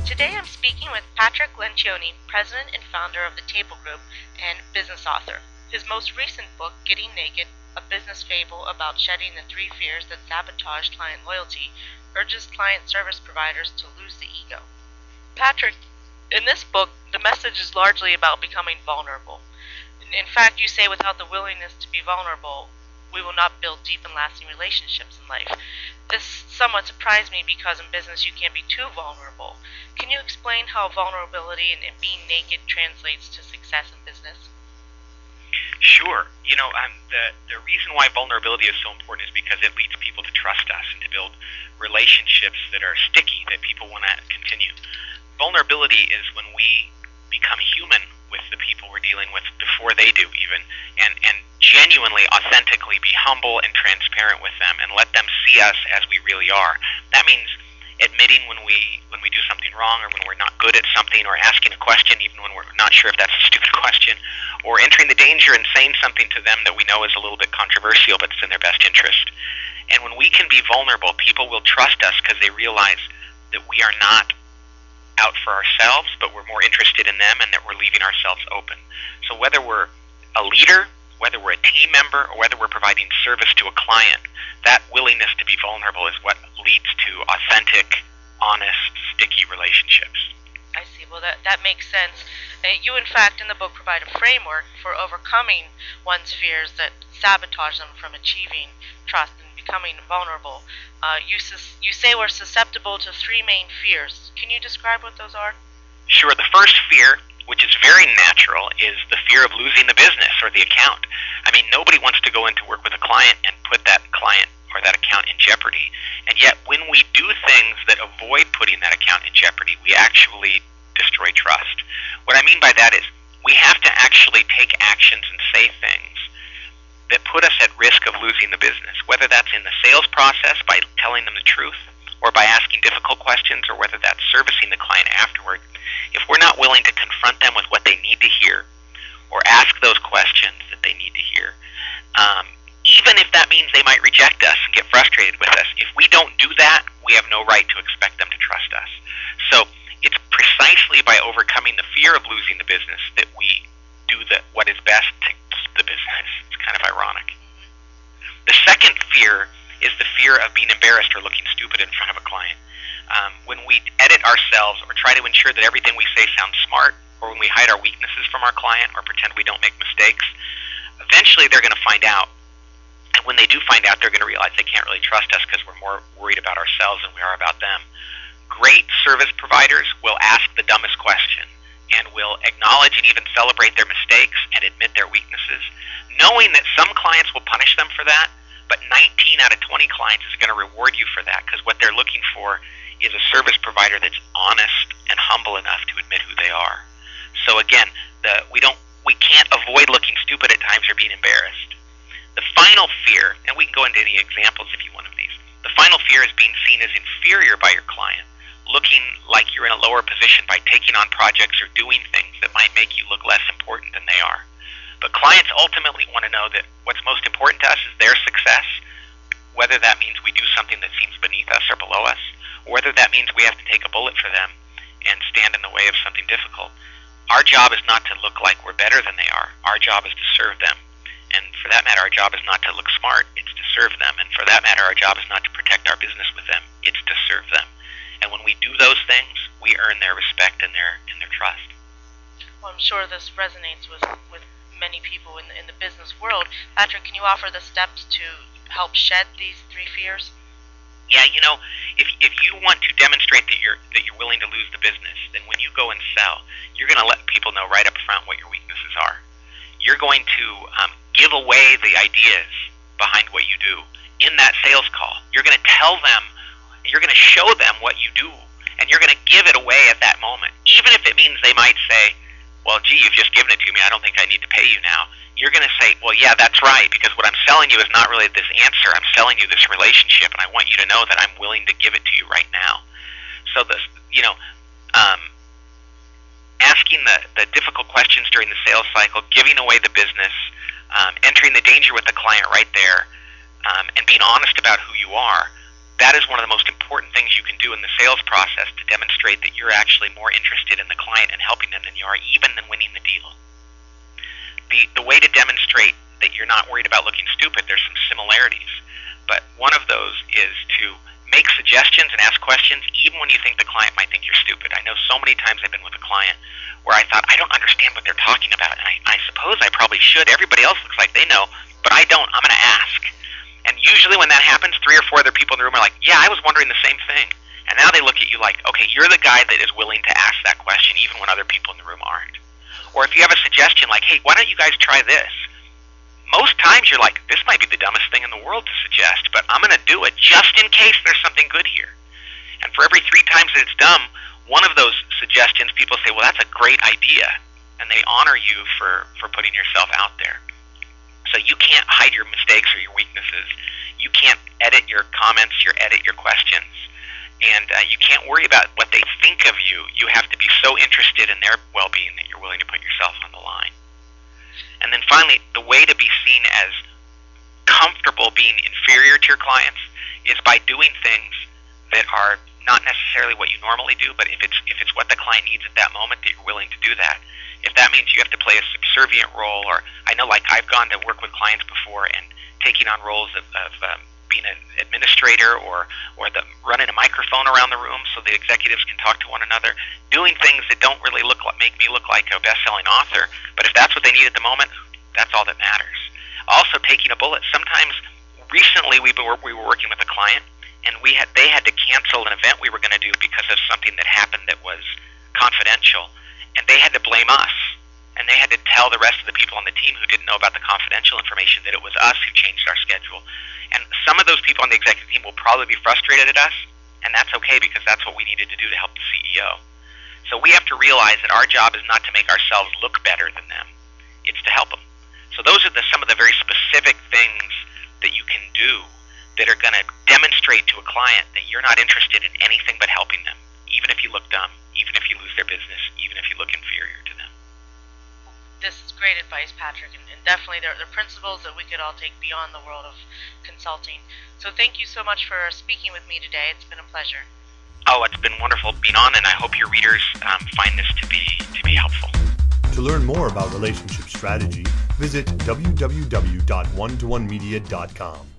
Today I'm speaking with Patrick Lencioni, president and founder of the Table Group and business author. His most recent book, Getting Naked, a business fable about shedding the 3 fears that sabotage client loyalty, urges client service providers to lose the ego. Patrick, in this book, the message is largely about becoming vulnerable. In fact, you say without the willingness to be vulnerable, we will not build deep and lasting relationships in life. This somewhat surprised me because in business you can't be too vulnerable. Can you explain how vulnerability and being naked translates to success in business? Sure. The reason why vulnerability is so important is because it leads people to trust us and to build relationships that are sticky, that people want to continue. Vulnerability is when we become human with the people we're dealing with before they do even, and genuinely, authentically be humble and transparent with them and let them see us as we really are. That means admitting when we do something wrong, or when we're not good at something, or asking a question even when we're not sure if that's a stupid question, or entering the danger and saying something to them that we know is a little bit controversial but it's in their best interest. And when we can be vulnerable, people will trust us because they realize that we are not out for ourselves, but we're more interested in them and that we're leaving ourselves open. So whether we're a leader, whether we're a team member, or whether we're providing service to a client, that willingness to be vulnerable is what leads to authentic, honest, sticky relationships. I see. Well, that makes sense. You, in fact, in the book provide a framework for overcoming one's fears that sabotage them from achieving trust and becoming vulnerable. You say we're susceptible to 3 main fears. Can you describe what those are? Sure. The first fear, which is very natural, is the fear of losing the business or the account. I mean, nobody wants to go into work with a client and put that client or that account in jeopardy. And yet, when we do things that avoid putting that account in jeopardy, we actually destroy trust. What I mean by that is we have to actually take actions and say things that put us at risk of losing the business, whether that's in the sales process by telling them the truth, or by asking difficult questions, or whether that's servicing the client afterward. If we're not willing to confront them with what they need to hear, or ask those questions that they need to hear, even if that means they might reject us and get frustrated with us, if we don't do that, we have no right to expect them to trust us. So it's precisely by overcoming the fear of losing the business that we do what is best to keep the business. It's kind of ironic. The second fear is the fear of being embarrassed or looking stupid in front of a client. When we edit ourselves or try to ensure that everything we say sounds smart, or when we hide our weaknesses from our client or pretend we don't make mistakes, eventually they're going to find out. And when they do find out, they're going to realize they can't really trust us because we're more worried about ourselves than we are about them. Great service providers will ask the dumbest question and will acknowledge and even celebrate their mistakes and admit their weaknesses, knowing that some clients will punish them for that, but 19 out of 20 clients is going to reward you for that, because what they're looking for is a service provider that's honest and humble enough to admit who they are. So again, we can't avoid looking stupid at times or being embarrassed. The final fear, and we can go into any examples if you want of these, the final fear is being seen as inferior by your client, looking like you're in a lower position by taking on projects or doing things that might make you look less important than they are. But clients ultimately want to know that what's most important to us is their success, whether that means we do something that seems beneath us or below us, or whether that means we have to take a bullet for them and stand in the way of something difficult. Our job is not to look like we're better than they are. Our job is to serve them. And for that matter, our job is not to look smart. It's to serve them. And for that matter, our job is not to protect our business with them. It's to serve them. And when we do those things, we earn their respect and their trust. Well, I'm sure this resonates with many people in the business world. Patrick, can you offer the steps to help shed these 3 fears? Yeah, if you want to demonstrate that you're willing to lose the business, then when you go and sell, you're going to let people know right up front what your weaknesses are. You're going to give away the ideas behind what you do in that sales call. You're going to tell them, you're going to show them what you do, and you're going to give it away at that moment, even if it means they might say, well, gee, you've just given it to me, I don't think I need to pay you now. You're going to say, well, yeah, that's right, because what I'm selling you is not really this answer. I'm selling you this relationship, and I want you to know that I'm willing to give it to you right now. So asking the difficult questions during the sales cycle, giving away the business, entering the danger with the client right there, and being honest about who you are, that is one of the most important things you can do in the sales process to demonstrate that you're actually more interested in the client and helping them than you are even than winning the deal. The way to demonstrate that you're not worried about looking stupid, there's some similarities. But one of those is to make suggestions and ask questions even when you think the client might think you're stupid. I know so many times I've been with a client where I thought, I don't understand what they're talking about, and I suppose I probably should. Everybody else looks like they know, but I don't. I'm going to ask. And usually when that happens, 3 or 4 other people in the room are like, yeah, I was wondering the same thing. And now they look at you like, okay, you're the guy that is willing to ask that question even when other people in the room aren't. Or if you have a suggestion like, hey, why don't you guys try this? Most times you're like, this might be the dumbest thing in the world to suggest, but I'm going to do it just in case there's something good here. And for every 3 times that it's dumb, one of those suggestions, people say, well, that's a great idea. And they honor you for putting yourself out there. So you can't hide your mistakes or your weaknesses. You can't edit your comments, edit your questions. And you can't worry about what they think of you. You have to be so interested in their well-being that you're willing to put yourself on the line. And then finally, the way to be seen as comfortable being inferior to your clients is by doing things that are not necessarily what you normally do, but if it's what the client needs at that moment, that you're willing to do that. If that means you have to play a subservient role, or I know like I've gone to work with clients before and taking on roles of being an administrator or running a microphone around the room so the executives can talk to one another, doing things that don't really make me look like a best-selling author, but if that's what they need at the moment, that's all that matters. Also taking a bullet. Sometimes, recently we were working with a client, and they had to cancel an event we were going to do because of something that happened that was confidential, and they had to blame us, and they had to tell the rest of the people on the team who didn't know about the confidential information that it was us who changed our schedule. And some of those people on the executive team will probably be frustrated at us, and that's okay because that's what we needed to do to help the CEO. So we have to realize that our job is not to make ourselves look better than them. It's to help them. So those are some of the very specific things that you can do that are going to demonstrate to a client that you're not interested in anything but helping them, even if you look dumb, even if you lose their business, even if you look inferior to them. This is great advice, Patrick, and definitely there are principles that we could all take beyond the world of consulting. So thank you so much for speaking with me today. It's been a pleasure. Oh, it's been wonderful being on, and I hope your readers find this to be helpful. To learn more about relationship strategy, visit www.one-to-one-media.com.